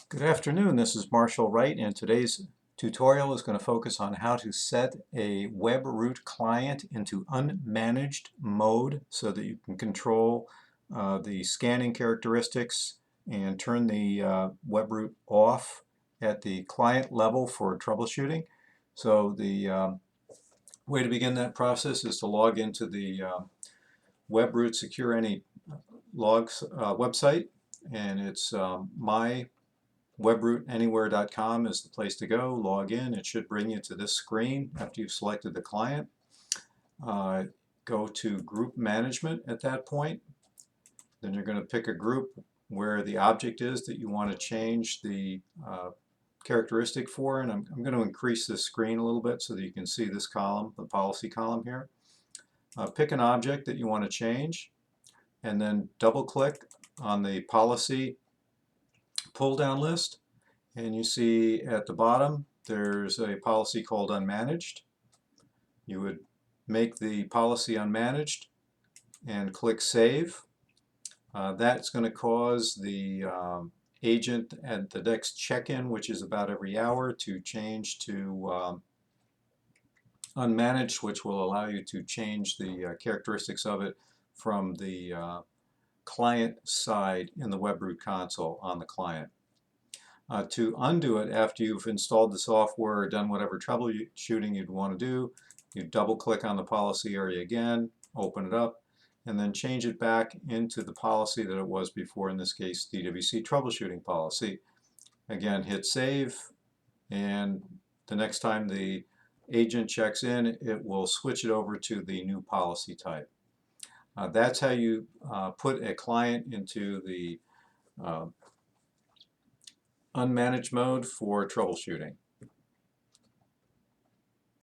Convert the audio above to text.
Good afternoon, this is Marshall Wright, and today's tutorial is going to focus on how to set a WebRoot client into unmanaged mode so that you can control the scanning characteristics and turn the WebRoot off at the client level for troubleshooting. So the way to begin that process is to log into the WebRoot Secure Any Logs website, and it's WebRootAnywhere.com is the place to go. Log in. It should bring you to this screen after you've selected the client. Go to Group Management at that point. Then you're going to pick a group where the object is that you want to change the characteristic for. And I'm going to increase this screen a little bit so that you can see this column, the policy column here. Pick an object that you want to change, and then double-click on the policy pull-down list, and you see at the bottom there's a policy called unmanaged. You would make the policy unmanaged and click Save. That's going to cause the agent at the next check-in, which is about every hour, to change to unmanaged, which will allow you to change the characteristics of it from the client side in the WebRoot console on the client. To undo it after you've installed the software or done whatever troubleshooting you'd want to do, you double click on the policy area again, open it up, and then change it back into the policy that it was before, in this case DWC troubleshooting policy. Again, hit save, and the next time the agent checks in, it will switch it over to the new policy type. That's how you put a client into the unmanaged mode for troubleshooting.